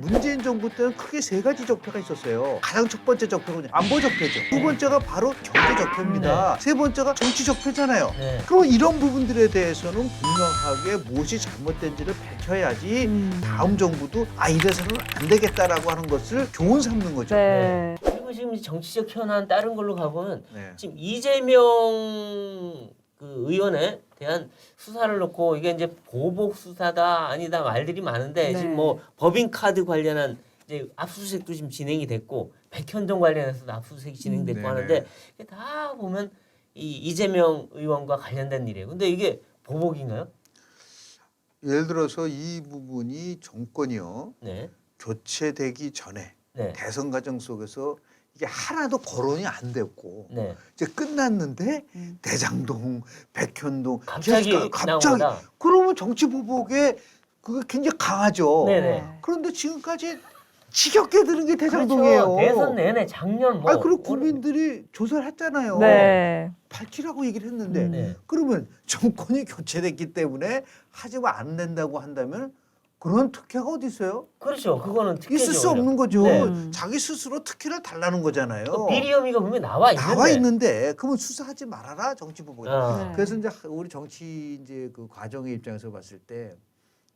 문재인 정부 때는 크게 세 가지 적폐가 있었어요. 가장 첫 번째 적폐는 안보 적폐죠. 두 번째가 바로 경제 적폐입니다. 세 번째가 정치 적폐잖아요. 네. 그럼 이런 부분들에 대해서는 분명하게 무엇이 잘못된지를 밝혀야지 다음 정부도 이래서는 안 되겠다라고 하는 것을 교훈 삼는 거죠. 네. 그리고 지금 정치적 현안 다른 걸로 가보면 네. 지금 이재명 그 의원에 대한 수사를 놓고 이게 이제 보복 수사다 아니다 말들이 많은데 네. 지금 뭐 법인카드 관련한 이제 압수수색도 지금 진행이 됐고 백현동 관련해서도 압수수색이 진행됐고 네네. 하는데 이게 다 보면 이재명 의원과 관련된 일이에요. 근데 이게 보복인가요? 예를 들어서 이 부분이 정권이요 네. 교체되기 전에 네. 대선 과정 속에서 이게 하나도 거론이 안 됐고 네. 이제 끝났는데 대장동, 백현동 갑자기 갑자기 나오다. 그러면 정치 보복에 그게 굉장히 강하죠. 네네. 그런데 지금까지 지겹게 들은 게 대장동이에요. 그렇죠. 대선 내내 작년 뭐. 그리고 국민들이 조사를 했잖아요. 네. 밝히라고 얘기를 했는데 네. 그러면 정권이 교체됐기 때문에 하지만 안 된다고 한다면 그런 특혜가 어디 있어요? 그렇죠. 그거는 특혜죠. 있을 수 없는 거죠. 네. 자기 스스로 특혜를 달라는 거잖아요. 그 비리 혐의가 분명히 나와 있는데. 나와 있는데 그러면 수사하지 말아라 정치 보복. 아. 네. 그래서 이제 우리 정치 이제 그 과정의 입장에서 봤을 때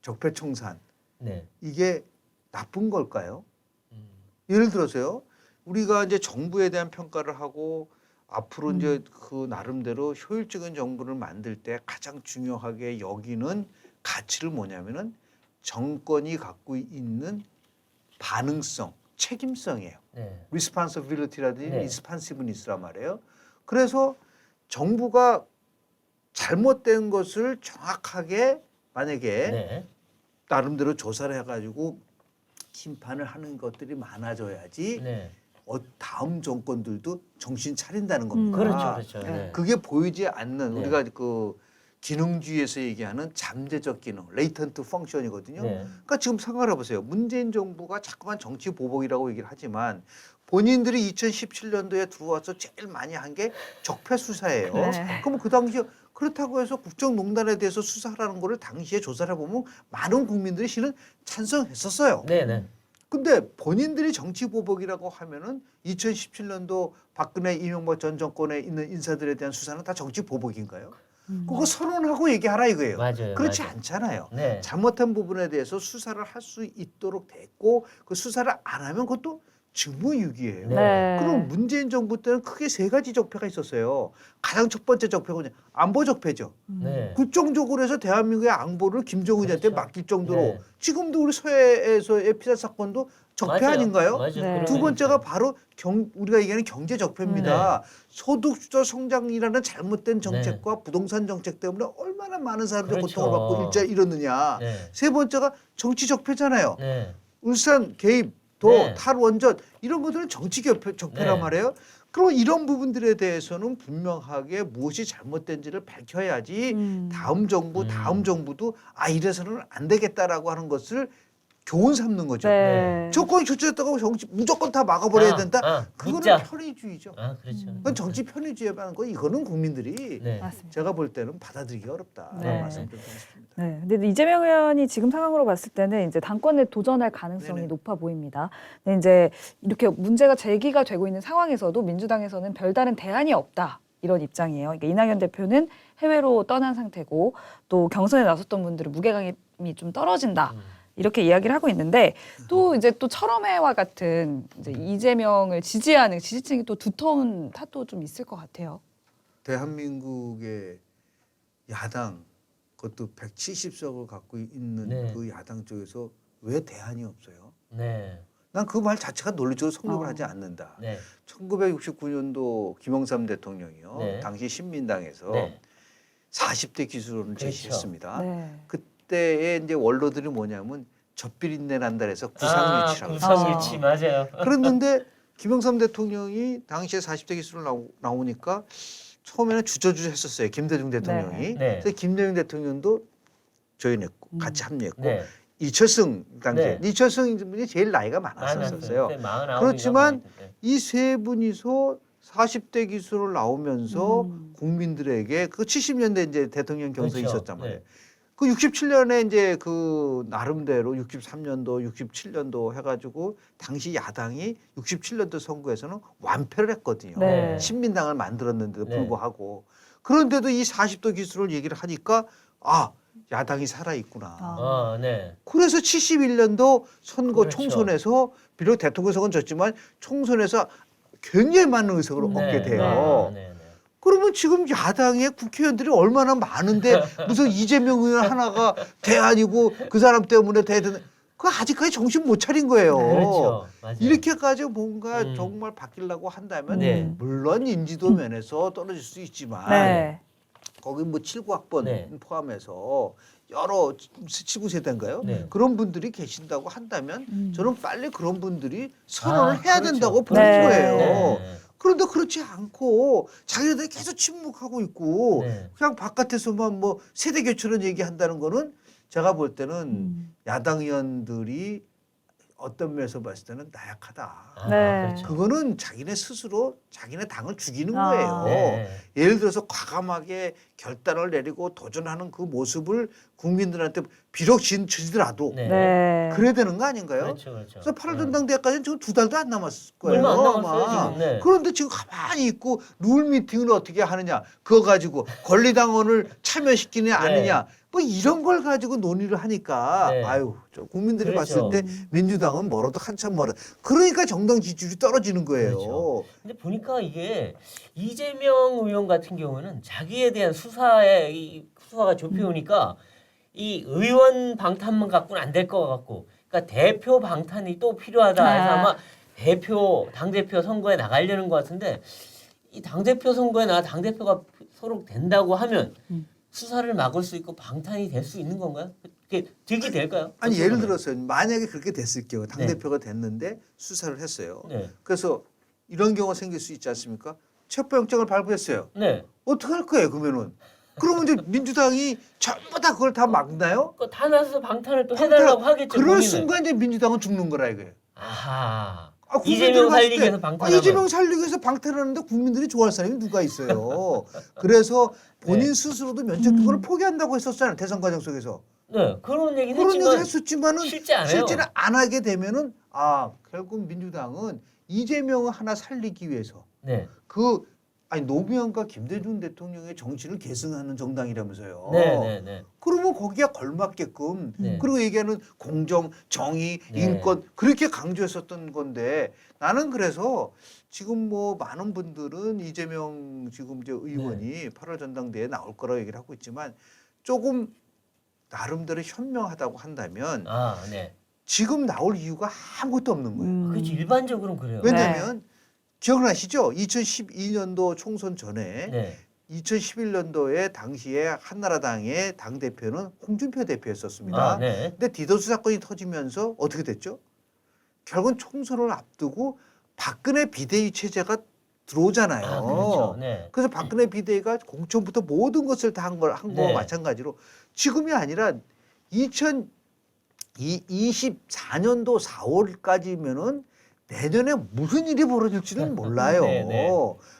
적폐청산 네. 이게 나쁜 걸까요? 음. 예를 들어서요. 우리가 이제 정부에 대한 평가를 하고 앞으로 이제 그 나름대로 효율적인 정부를 만들 때 가장 중요하게 여기는 가치를 뭐냐면은 정권이 갖고 있는 반응성, 책임성이에요. 네. responsibility라든지 네. responsiveness란 말이에요. 그래서 정부가 잘못된 것을 정확하게 만약에 네. 나름대로 조사를 해가지고 심판을 하는 것들이 많아져야지 네. 다음 정권들도 정신 차린다는 겁니다. 그렇죠. 그렇죠. 네. 네. 그게 보이지 않는 네. 우리가 그 기능주의에서 얘기하는 잠재적 기능, 레이턴트 펑션이거든요. 네. 그러니까 지금 생각해 보세요. 문재인 정부가 자꾸만 정치 보복이라고 얘기를 하지만 본인들이 2017년도에 들어와서 제일 많이 한 게 적폐 수사예요. 네. 그럼 그 당시에 그렇다고 해서 국정농단에 대해서 수사하라는 거를 당시에 조사를 해보면 많은 국민들이 실은 찬성했었어요. 네. 네. 근데 본인들이 정치 보복이라고 하면은 2017년도 박근혜 이명박 전 정권에 있는 인사들에 대한 수사는 다 정치 보복인가요? 그거 선언하고 얘기하라 이거예요. 맞아요. 그렇지 맞아요. 않잖아요. 네. 잘못한 부분에 대해서 수사를 할 수 있도록 됐고 그 수사를 안 하면 그것도 직무유기예요. 네. 그럼 문재인 정부 때는 크게 세 가지 적폐가 있었어요. 가장 첫 번째 적폐가 안보 적폐죠. 네. 국정적으로 해서 대한민국의 안보를 김정은한테 그렇죠. 맡길 정도로 네. 지금도 우리 서해에서의 피살 사건도 적폐 맞아요. 아닌가요? 맞아요. 네. 그런 두 면이 번째가 있어요. 바로 우리가 얘기하는 경제 적폐입니다. 소득 주도 성장이라는 잘못된 정책과 부동산 정책 때문에 얼마나 많은 사람들이 그렇죠. 고통을 받고 일자 이러느냐. 네. 세 번째가 정치 적폐잖아요. 네. 울산 개입, 도, 네. 탈원전 이런 것들은 정치 적폐란 네. 말이에요. 그럼 이런 부분들에 대해서는 분명하게 무엇이 잘못된지를 밝혀야지 다음 정부도 이래서는 안 되겠다라고 하는 것을 교훈 삼는 거죠. 네. 정권이 교체됐다고 정치 무조건 다 막아버려야 된다. 그거는 묻자. 편의주의죠. 그렇죠. 그건 정치 편의주의라는 거 이거는 국민들이 네. 맞습니다. 제가 볼 때는 받아들이기 어렵다. 네. 라는 말씀 드리고 싶습니다. 네. 근데 이재명 의원이 지금 상황으로 봤을 때는 이제 당권에 도전할 가능성이 네네. 높아 보입니다. 근데 이제 이렇게 문제가 제기가 되고 있는 상황에서도 민주당에서는 별다른 대안이 없다. 이런 입장이에요. 그러니까 이낙연 대표는 해외로 떠난 상태고 또 경선에 나섰던 분들은 무게감이 좀 떨어진다. 이렇게 이야기를 하고 있는데 또 이제 또 철험회와 같은 이제 이재명을 지지하는 지지층이 또 두터운 탓도 좀 있을 것 같아요. 대한민국의 야당 그것도 170석을 갖고 있는 네. 그 야당 쪽에서 왜 대안이 없어요? 네. 난 그 말 자체가 논리적으로 성립을 어. 하지 않는다. 네. 1969년도 김영삼 대통령이요. 네. 당시 신민당에서 네. 40대 기술론을 그렇죠. 제시했습니다. 네. 그때의 이제 원로들이 뭐냐면 젖비린내 난다 해서 구상유치라고 구상유치 맞아요. 그랬는데 김영삼 대통령이 당시에 40대 기술을 나오니까 처음에는 주저주저 했었어요. 김대중 대통령이. 네. 그래서 김대중 대통령도 조인했고 같이 합류했고 네. 이철승 당시에 네. 이철승 분이 제일 나이가 많았었어요. 그때 49인가 그렇지만 그때. 이 세 분이서 40대 기술을 나오면서 국민들에게 그 70년대 이제 대통령 경선이 그렇죠. 있었단 말이에요. 네. 그 67년에 이제 그 나름대로 63년도, 67년도 해가지고 당시 야당이 67년도 선거에서는 완패를 했거든요. 네. 신민당을 만들었는데도 네. 불구하고 그런데도 이 40도 기술을 얘기를 하니까 아 야당이 살아 있구나. 아. 네. 그래서 71년도 선거 그렇죠. 총선에서 비록 대통령 선거는 졌지만 총선에서 굉장히 많은 의석을 얻게 돼요. 네. 그러면 지금 야당의 국회의원들이 얼마나 많은데 무슨 이재명 의원 하나가 대안이고 그 사람 때문에 대든 그 아직까지 정신 못 차린 거예요. 그렇죠. 맞아요. 이렇게까지 뭔가 음. 정말 바뀌려고 한다면 네. 물론 인지도 면에서 떨어질 수 있지만 네. 거기 뭐 79학번 네. 포함해서 여러 79세대인가요? 네. 그런 분들이 계신다고 한다면 음. 저는 빨리 그런 분들이 선언을 해야 그렇죠. 된다고 보는 네. 거예요. 네. 그런데 그렇지 않고 자기네들이 계속 침묵하고 있고 네. 그냥 바깥에서만 뭐 세대 교체론 얘기한다는 거는 제가 볼 때는 음. 야당 의원들이 어떤 면에서 봤을 때는 나약하다. 아, 네. 그렇죠. 그거는 자기네 스스로 자기네 당을 죽이는 아. 거예요. 네. 예를 들어서 과감하게 결단을 내리고 도전하는 그 모습을 국민들한테 비록 지더라도 네. 네. 그래야 되는 거 아닌가요? 그렇죠. 그래서 8월 전당대회까지는 지금 2달도 안 남았을 거예요. 얼마 안 아마. 남았어요, 지금. 네. 그런데 지금 가만히 있고 룰 미팅을 어떻게 하느냐 그거 가지고 권리당원을 참여시키느냐 네. 아니냐 뭐 이런 걸 가지고 논의를 하니까 네. 아유 저 국민들이 그렇죠. 봤을 때 민주당은 멀어도 한참 멀어. 그러니까 정당 지지율이 떨어지는 거예요. 그렇죠. 근데 보니까 이게 이재명 의원 같은 경우는 자기에 대한 수사에 이 수사가 좁혀오니까 이 의원 방탄만 갖고는 안 될 것 같고, 그러니까 대표 방탄이 또 필요하다 해서 아. 아마 당 대표 선거에 나가려는 것 같은데 이 당 대표 선거에 당 대표가 서로 된다고 하면 수사를 막을 수 있고 방탄이 될 수 있는 건가요? 그게 득이 될까요? 아니 어떤 예를 거예요? 들어서 만약에 그렇게 됐을 경우 당 네. 대표가 됐는데 수사를 했어요. 네, 그래서 이런 경우가 생길 수 있지 않습니까? 체포영장을 발부했어요. 네. 어떻게 할 거예요 그러면은? 그러면 이제 민주당이 전부 다 그걸 다 막나요? 그다 나서서 방탄을 또 해달라고 하겠죠. 그럴 본인은. 순간 이제 민주당은 죽는 거라 이거예요. 아하. 아, 이재명 국민들이 봤을 살리기 때, 위해서 방탄하면. 이재명 살리기 위해서 방탄하는데 국민들이 좋아할 사람이 누가 있어요? 그래서 본인 네. 스스로도 면책특권을 포기한다고 했었잖아요 대선 과정 속에서. 네, 그런 얘기는 그런 했지만 얘기를 했었지만은 실제 안 해요. 실제는 안 하게 되면은 아 결국 민주당은 이재명을 하나 살리기 위해서 네, 아니 노무현과 김대중 대통령의 정신을 계승하는 정당이라면서요. 네. 그러면 거기에 걸맞게끔 네. 그리고 얘기하는 공정, 정의, 네. 인권 그렇게 강조했었던 건데 나는 그래서 지금 뭐 많은 분들은 이재명 지금 이제 의원이 8월 전당대회에 나올 거라고 얘기를 하고 있지만 조금 나름대로 현명하다고 한다면 아, 네. 지금 나올 이유가 아무것도 없는 거예요. 그렇지 일반적으로는 그래요. 왜냐하면 기억나시죠? 2012년도 총선 전에 네, 2011년도에 당시에 한나라당의 당 대표는 홍준표 대표였었습니다. 아, 네. 근데 디도스 사건이 터지면서 어떻게 됐죠? 결국은 총선을 앞두고 박근혜 비대위 체제가 들어오잖아요. 아, 그렇죠. 네. 그래서 박근혜 비대위가 공천부터 모든 것을 다 한 거와 네. 마찬가지로 지금이 아니라 2024년도 4월까지면은 내년에 무슨 일이 벌어질지는 몰라요. 네, 네.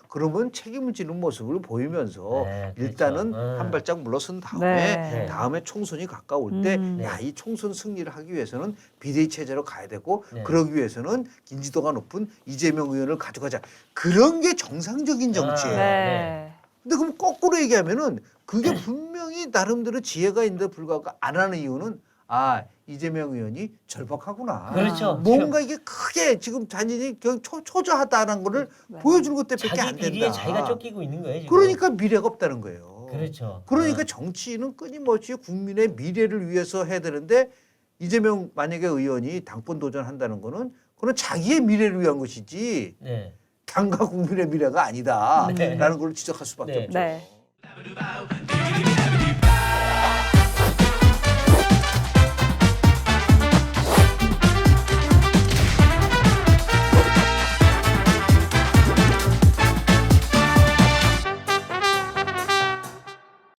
그러면 책임을 지는 모습을 보이면서 네, 그렇죠. 일단은 한 발짝 물러선 다음에 네. 다음에 총선이 가까울 때 음. 야, 이 총선 승리를 하기 위해서는 비대위 체제로 가야 되고 네. 그러기 위해서는 인지도가 높은 이재명 의원을 가져가자. 그런 게 정상적인 정치예요. 네. 근데 그럼 거꾸로 얘기하면은 그게 분명히 나름대로 지혜가 있는데 불구하고 안 하는 이유는 아 이재명 의원이 절박하구나. 그렇죠. 뭔가 이게 크게 지금 자신이 초조하다는 거를 네. 보여주는 것 때문에 자기 안 된다. 비리에 자기가 쫓기고 있는 거예요. 지금. 그러니까 미래가 없다는 거예요. 그렇죠. 그러니까 정치인은 끊임없이 국민의 미래를 위해서 해야 되는데 이재명 만약에 의원이 당권 도전한다는 거는 그건 자기의 미래를 위한 것이지 네. 당과 국민의 미래가 아니다라는 네. 걸 지적할 수밖에 네. 없죠. 네.